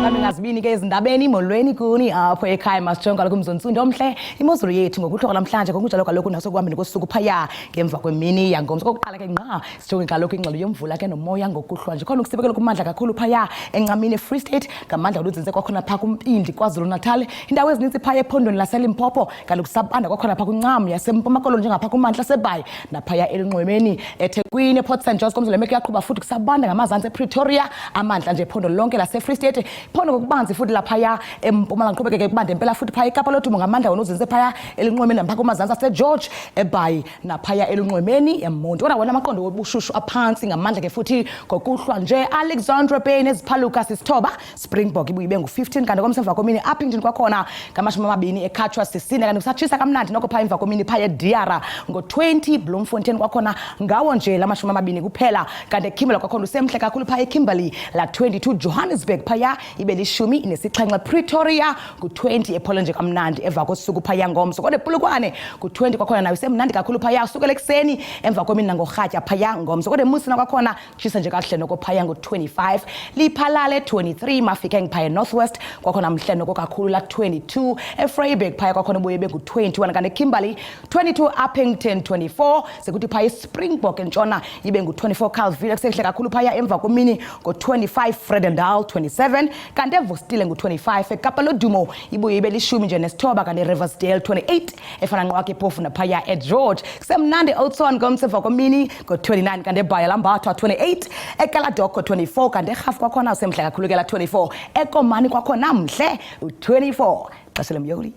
Kami ngazibini ke izindabeni molweni kuni apho ekhaya masijonga kumzonsundi omhle imozulu yethu ngokuhloka namhlanje ngokunjalo kaloku naso kuhambeni kosuku phaya ngemva kwemini yangomso kokuqala ke ngqa sijonge kaloku ingxelo yomvula ke nomoya ngokuhlwa nje khona ukusibekela kumandla kakhulu phaya encamini Free State ngamandla oludzinze kwakhona pha kumpindi KwaZulu Natal indawo ezininzi phaya ephondweni laseLimpopo kaloku sabanda kwakhona pha kuncam yasempuma koloni njengapha kumantla seBhayi naphaya elunxwemeni eThekwini ePort St George komzolo emeke yaqhuba futhi kusabanda ngamazantsi ePretoria amandla nje ephondo lonke laseFree State phondo ngokubanzi futhi laphaya empumalanga qhubekeke kubanda impela futhi phaya eKapa lodumo ngamandla onozinze phaya elunxwemeni napha kumazantsi aseGeorge eBhayi naphaya elunxwemeni eMonti wona amaqondo obushushu aphansi ngamandla ke futhi ngokuhlwa nje Alexandra Bay neziphaluka sisithoba Springbok ibuye ibe ngu15 kanti komsemva komini Uppington kwakhona ngamashumi amabini ekhatshwa sisine kanti kusatshisa kamnandi noko phaya emva komini phaya eDiara ngo20 Bloemfontein kwakhona ngawo nje lamashumi amabini kuphela kanti eKimberley kwakhona usemhle kakhulu phaya eKimberley la 22 Johannesburg phaya ibe lishumi nesixhenxe Pretoria ku20 epholo nje kamnandi emva kosuku phaya ngomso kodwa ePulukwane ku20 kwakhona nayo semnandi kakhulu phaya usukela ekseni emva komini nangorhatya phaya ngomso kodwa eMusina kwakhona tshisa nje kahle noko phaya ngo25 liphalale 23 Mafikeng phaya Northwest kwakhona mhle noko kakhulu la 22 eFreiburg phaya kwakhona ubuye bengu21 kanti eKimberley 22 Uppington 24 sekuthi phaya eSpringbok entshona ibe ngu24 Calville kusehle kakhulu phaya emva komini ngo25 Fredendal 27 kanti eVostile ngu25 eKapa lodumo ibuye ibe lishumi nje nesithoba kanti eRiversdale 28 efana nqwakhe phofu naphaya eGeorge kusemnandi Oudtshoorn ngomsemva komini ngo29 kanti eBhayi lambathwa 28 eKaladoko 24 kanti eRhafu kwakhona usemhle kakhulu ke la 24 eKomani kwakhona mhle u24 xesha lemyoli